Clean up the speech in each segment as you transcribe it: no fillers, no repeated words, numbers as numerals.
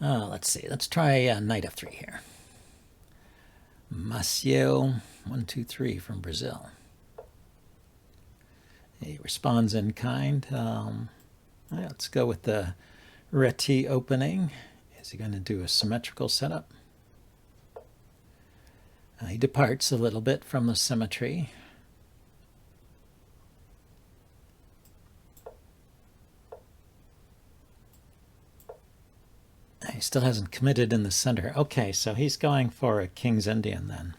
Let's see. Let's try knight f3 here. Maciel 123 from Brazil. He responds in kind. Let's go with the Reti opening. Is he going to do a symmetrical setup? He departs a little bit from the symmetry. He still hasn't committed in the center. Okay, so he's going for a King's Indian then.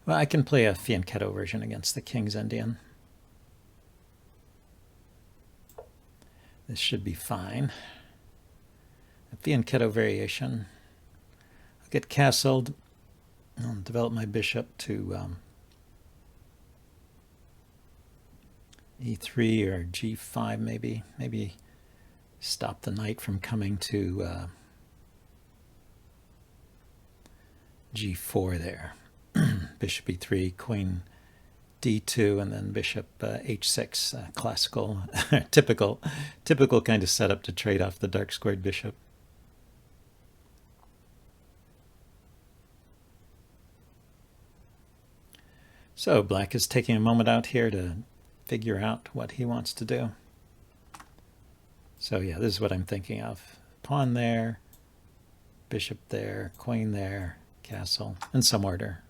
Well, I can play a Fianchetto version against the King's Indian. This should be fine. A Fianchetto variation. I'll get castled. I'll develop my bishop to e3 or g5 maybe. Maybe stop the knight from coming to g4 there. Bishop e3, queen d2, and then bishop h6. Classical, typical kind of setup to trade off the dark squared bishop. So black is taking a moment out here to figure out what he wants to do. So yeah, this is what I'm thinking of. Pawn there, bishop there, queen there, castle, in some order.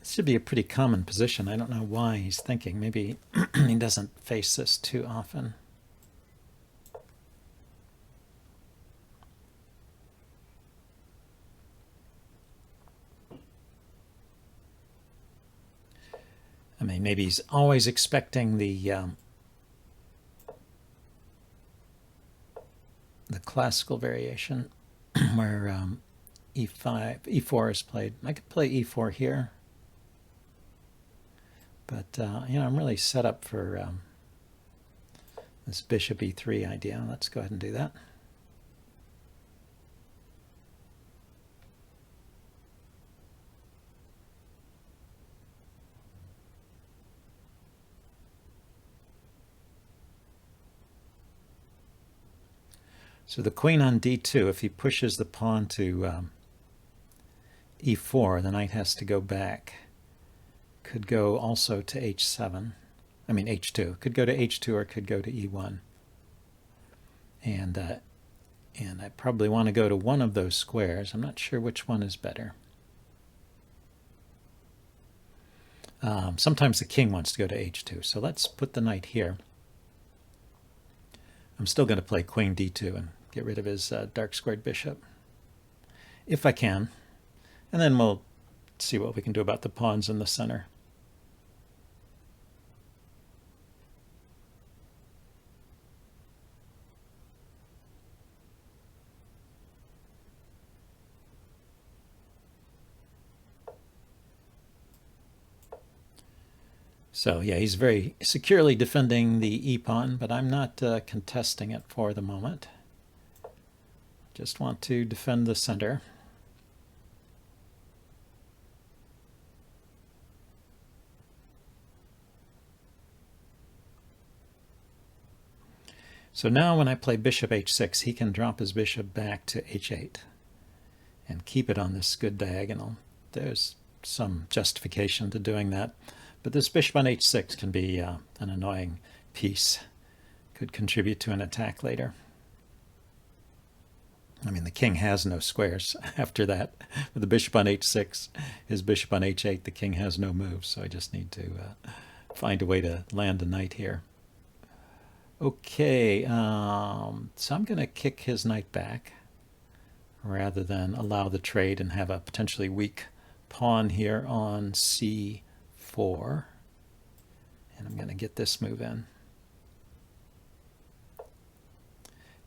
This should be a pretty common position. I don't know why he's thinking. Maybe he doesn't face this too often. I mean, maybe he's always expecting the classical variation where e4 is played. I could play e4 here, but I'm really set up for this bishop e3 idea. Let's go ahead and do that. So the queen on d2, if he pushes the pawn to e4, the knight has to go back. Could go also to h7. I mean h2. Could go to h2 or could go to e1. And I probably want to go to one of those squares. I'm not sure which one is better. Sometimes the king wants to go to h2. So let's put the knight here. I'm still going to play queen d2 and get rid of his dark squared bishop, if I can. And then we'll see what we can do about the pawns in the center. So yeah, he's very securely defending the e-pawn, but I'm not contesting it for the moment. Just want to defend the center. So now when I play bishop h6, he can drop his bishop back to h8 and keep it on this good diagonal. There's some justification to doing that. But this bishop on h6 can be an annoying piece. Could contribute to an attack later. I mean, the king has no squares after that. With the bishop on h6, his bishop on h8, the king has no moves. So I just need to find a way to land a knight here. Okay, so I'm going to kick his knight back rather than allow the trade and have a potentially weak pawn here on c4. And I'm going to get this move in.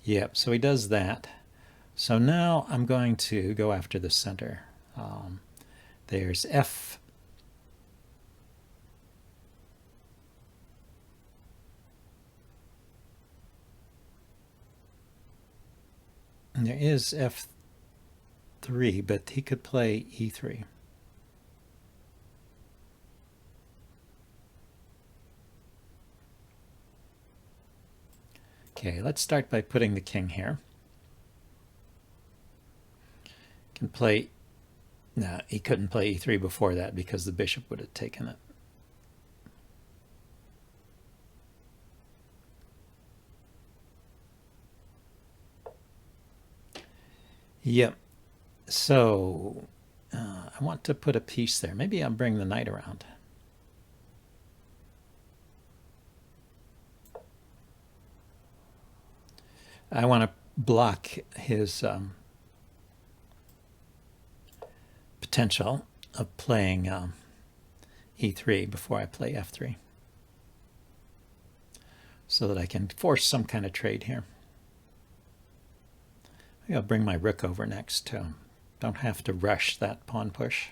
Yep, so he does that. So now I'm going to go after the center. There's f. And there is f3, but he could play e3. Okay, let's start by putting the king here. Can play... No, he couldn't play e3 before that because the bishop would have taken it. Yep. So I want to put a piece there. Maybe I'll bring the knight around. I want to block his potential of playing e3 before I play f3, so that I can force some kind of trade here. Maybe I'll bring my rook over next too. Don't have to rush that pawn push.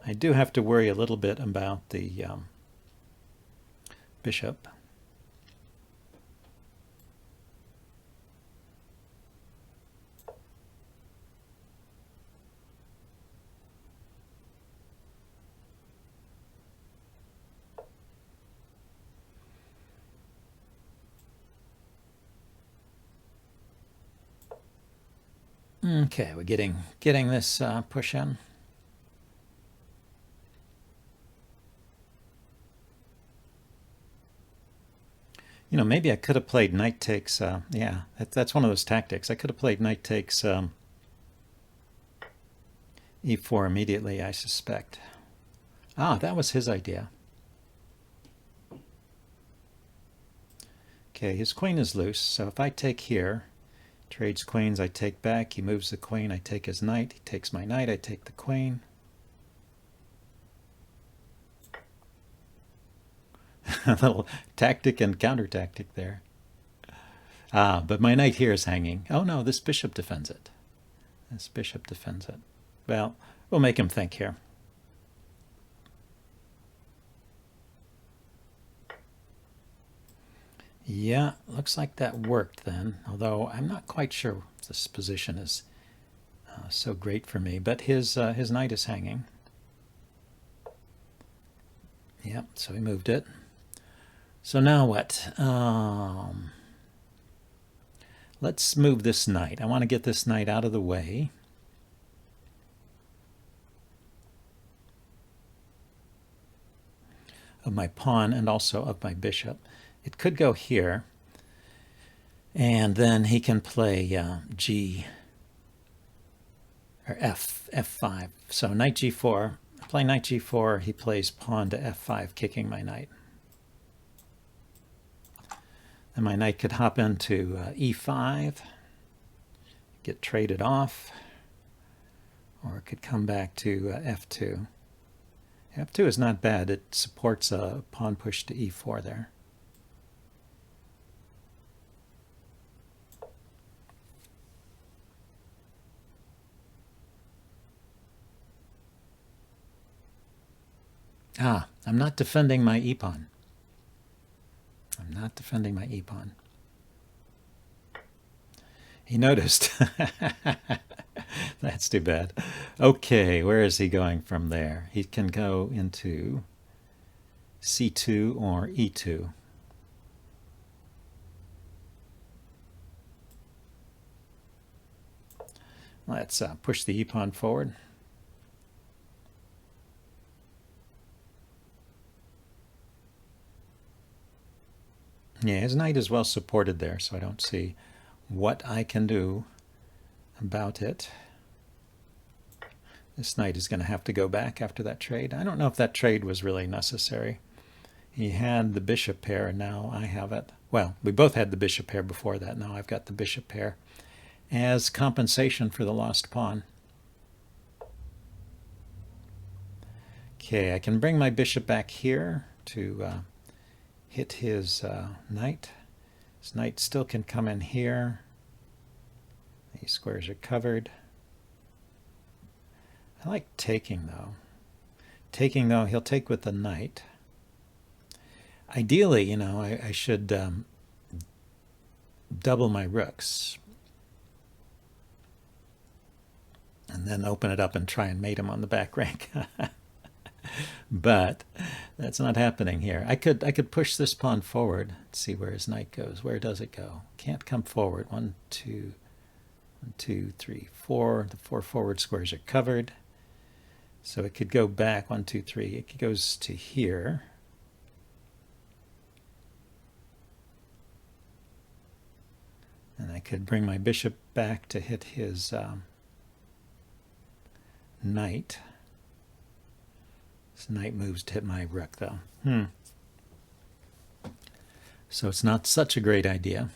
I do have to worry a little bit about the bishop. Okay, we're getting this push in. You know, maybe I could have played knight takes. Yeah, that's one of those tactics. I could have played knight takes e4 immediately, I suspect. Ah, that was his idea. Okay, his queen is loose, so if I take here, trades queens, I take back, he moves the queen, I take his knight, he takes my knight, I take the queen. A little tactic and counter tactic there. Ah, but my knight here is hanging. Oh no, this bishop defends it. This bishop defends it. Well, we'll make him think here. Yeah, looks like that worked then, although I'm not quite sure this position is so great for me, but his knight is hanging. Yep, so he moved it. So now what? Let's move this knight. I want to get this knight out of the way. Of my pawn and also of my bishop. It could go here, and then he can play G or F5. So knight G4. I play knight G4. He plays pawn to F5, kicking my knight. And my knight could hop into E5, get traded off, or it could come back to F2. F2 is not bad. It supports a pawn push to E4 there. Ah, I'm not defending my e-pawn. I'm not defending my e-pawn. He noticed. That's too bad. Okay, where is he going from there? He can go into C2 or E2. Let's push the e-pawn forward. Yeah, his knight is well supported there, so I don't see what I can do about it. This knight is going to have to go back after that trade. I don't know if that trade was really necessary. He had the bishop pair, and now I have it. Well, we both had the bishop pair before that. Now I've got the bishop pair as compensation for the lost pawn. Okay, I can bring my bishop back here to hit his knight. His knight still can come in here. These squares are covered. I like taking, though. Taking, though, he'll take with the knight. Ideally, you know, I should double my rooks. and then open it up and try and mate him on the back rank. But that's not happening here. I could push this pawn forward. Let's see where his knight goes. Where does it go? Can't come forward. 1, 2, 1, 2, 3, 4. The 4 forward squares are covered. So it could go back 1, 2, 3. It goes to here. And I could bring my bishop back to hit his knight. This knight moves to hit my rook, though. So it's not such a great idea.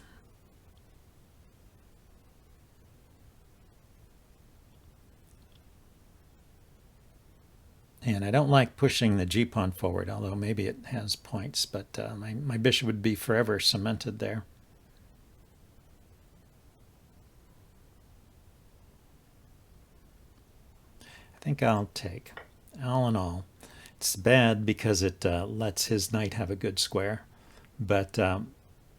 And I don't like pushing the g-pawn forward, although maybe it has points, but my bishop would be forever cemented there. I think I'll take. All in all, it's bad because it lets his knight have a good square, but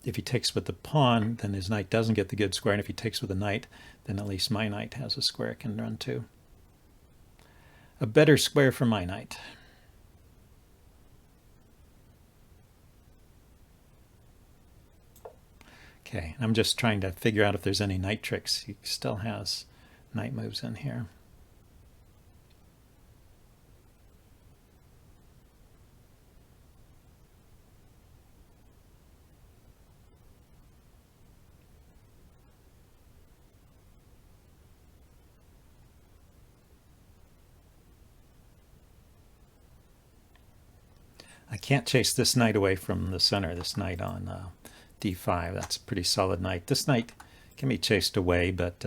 if he takes with the pawn, then his knight doesn't get the good square, and if he takes with the knight, then at least my knight has a square it can run to. A better square for my knight. Okay, I'm just trying to figure out if there's any knight tricks. He still has knight moves in here. I can't chase this knight away from the center, this knight on d5. That's a pretty solid knight. This knight can be chased away, but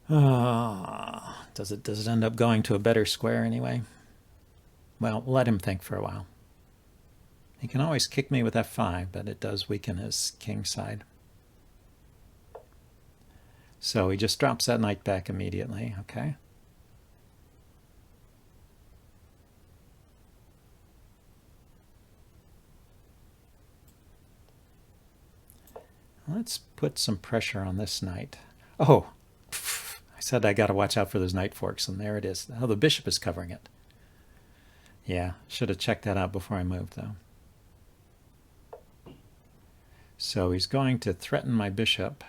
does it end up going to a better square anyway? Well, let him think for a while. He can always kick me with f5, but it does weaken his king side. So he just drops that knight back immediately, okay? Let's put some pressure on this knight. Oh, I said I got to watch out for those knight forks, and there it is. Oh, the bishop is covering it. Yeah, should have checked that out before I moved, though. So he's going to threaten my bishop.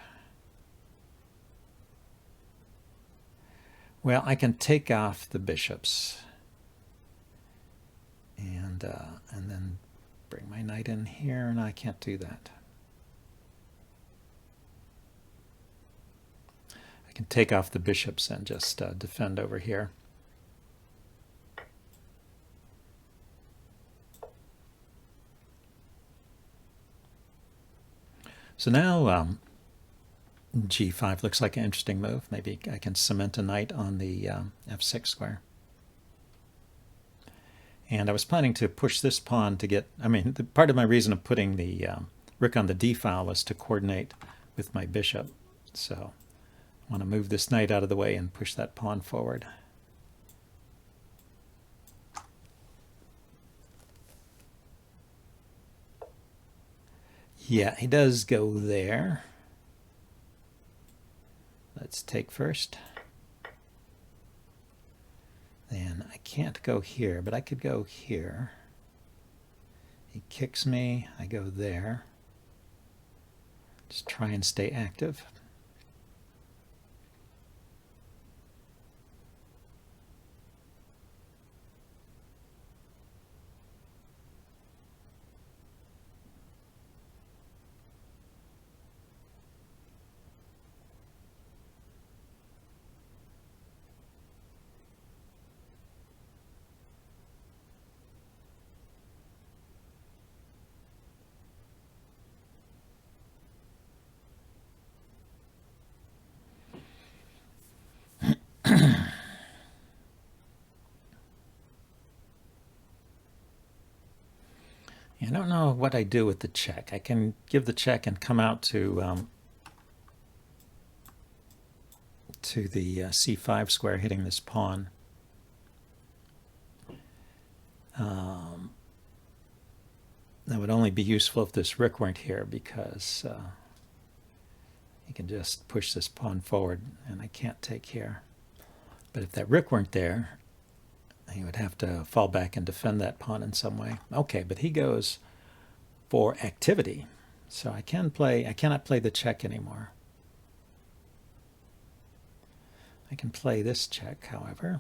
Well, I can take off the bishops and then bring my knight in here, and I can't do that. I can take off the bishops and just defend over here. So now g5 looks like an interesting move. Maybe I can cement a knight on the f6 square. And I was planning to push this pawn to get, part of my reason of putting the rook on the d file was to coordinate with my bishop. So I want to move this knight out of the way and push that pawn forward. Yeah, he does go there. Let's take first. Then I can't go here, but I could go here. He kicks me, I go there. Just try and stay active. I don't know what I do with the check. I can give the check and come out to the c5 square, hitting this pawn. That would only be useful if this rook weren't here, because he can just push this pawn forward, and I can't take here. But if that rook weren't there, he would have to fall back and defend that pawn in some way. Okay, but he goes for activity. So I cannot play the check anymore. I can play this check, however.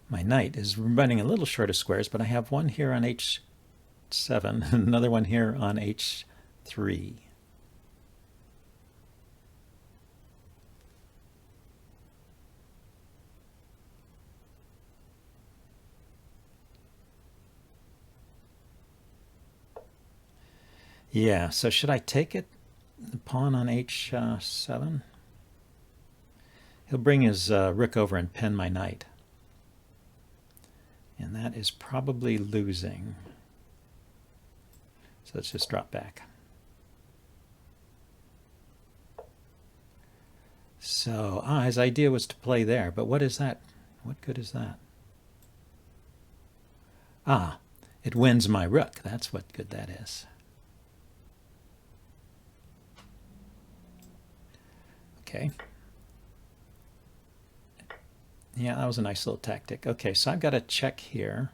My knight is running a little short of squares, but I have one here on h7 and another one here on h3. Yeah, so should I take it? The pawn on h7? He'll bring his rook over and pin my knight. And that is probably losing. So let's just drop back. So, his idea was to play there, but what is that? What good is that? It wins my rook. That's what good that is. Okay. Yeah, that was a nice little tactic. Okay, so I've got a check here.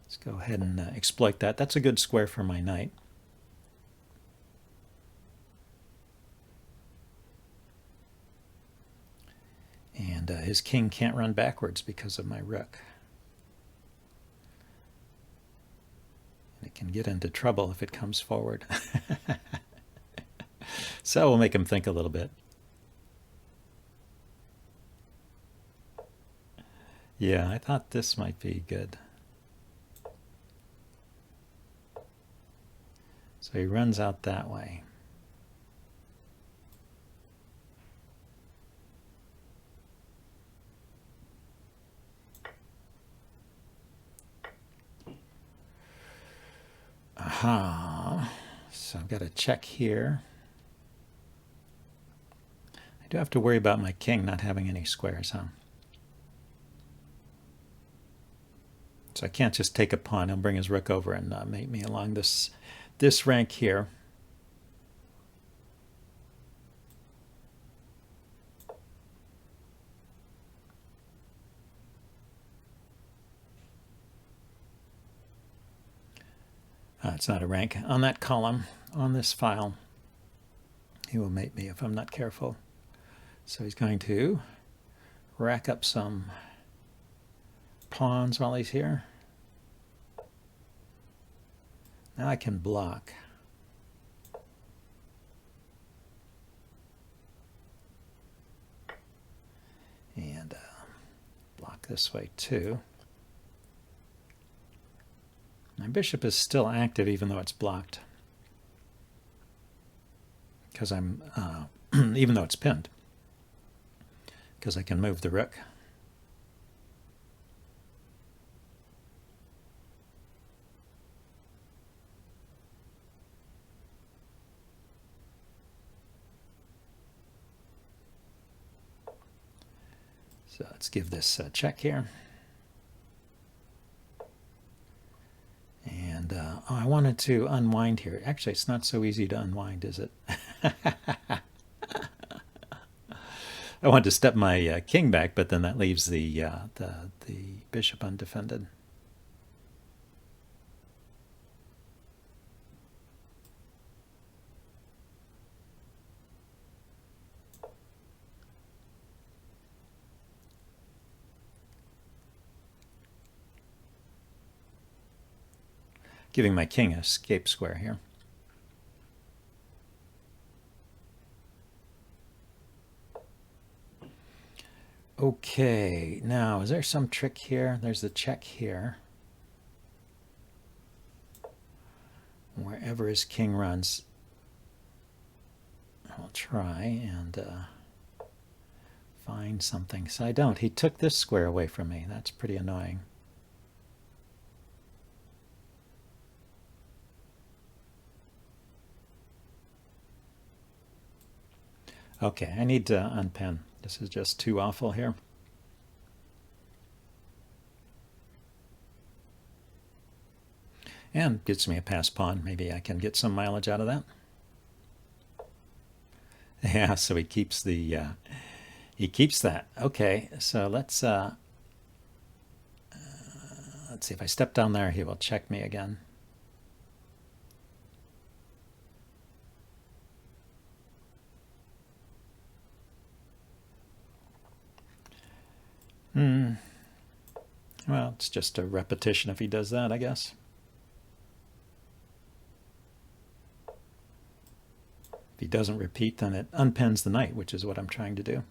Let's go ahead and exploit that. That's a good square for my knight. And his king can't run backwards because of my rook. And it can get into trouble if it comes forward. So we'll make him think a little bit. Yeah, I thought this might be good. So he runs out that way. Aha. So I've got a check here. I do have to worry about my king not having any squares, huh? So I can't just take a pawn. He'll bring his rook over and mate me along this rank here. It's not a rank. On that column, on this file, he will mate me if I'm not careful. So he's going to rack up some pawns while he's here. Now I can block. And block this way too. My bishop is still active even though it's blocked. Because I'm, even though it's pinned. Because I can move the rook. So let's give this a check here. And I wanted to unwind here. Actually, it's not so easy to unwind, is it? I wanted to step my king back, but then that leaves the bishop undefended. Giving my king a escape square here. Okay, now is there some trick here? There's the check here. Wherever his king runs, I'll try and find something. So I don't. He took this square away from me. That's pretty annoying. Okay, I need to unpin. This is just too awful here. And gets me a pass pawn. Maybe I can get some mileage out of that. Yeah, so he keeps the he keeps that. Okay, so let's see if I step down there, he will check me again. Well, it's just a repetition if he does that, I guess. If he doesn't repeat, then it unpins the knight, which is what I'm trying to do.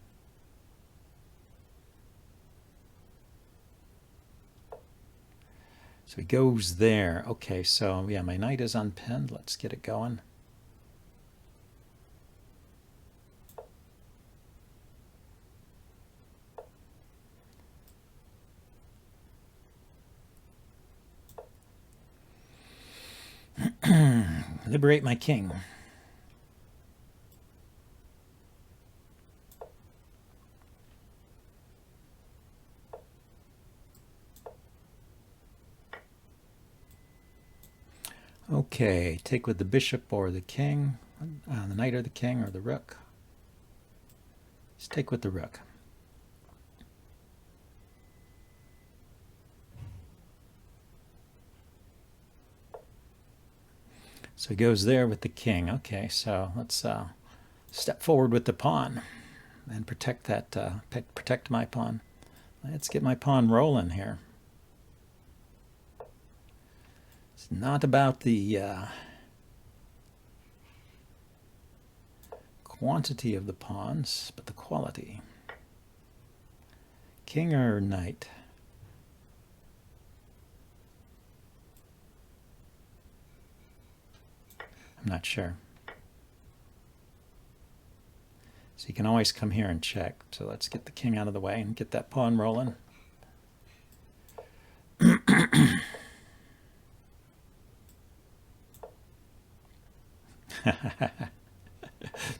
So he goes there. Okay, so yeah, my knight is unpinned. Let's get it going. Liberate my king. Okay, take with the bishop or the king, the knight or the king or the rook. Let's take with the rook. So he goes there with the king. Okay, so let's step forward with the pawn and protect that, protect my pawn. Let's get my pawn rolling here. It's not about the quantity of the pawns, but the quality. King or knight? I'm not sure. So you can always come here and check. So let's get the king out of the way and get that pawn rolling.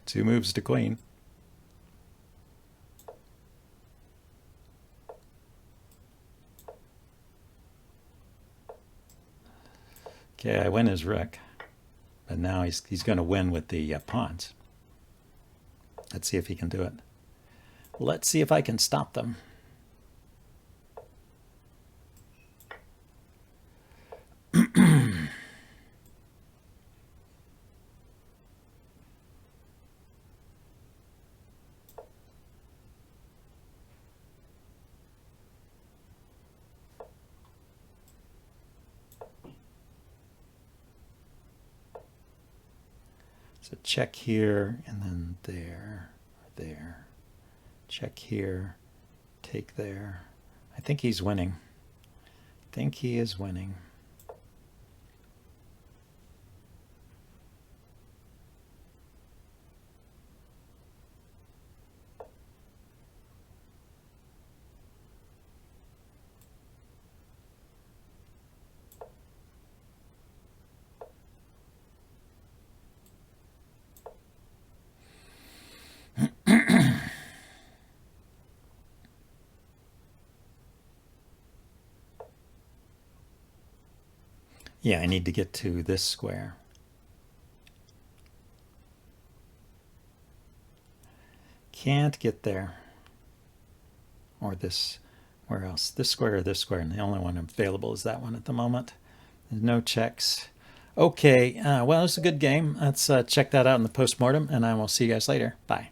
Two moves to queen. Okay, I win his rook. But now he's going to win with the pawns. Let's see if he can do it. Let's see if I can stop them. So check here, and then there, there. Check here, take there. I think he's winning. I think he is winning. Yeah, I need to get to this square. Can't get there. Or this, where else? This square or this square, and the only one available is that one at the moment. There's no checks. Okay, well, it's a good game. Let's check that out in the postmortem, and I will see you guys later. Bye.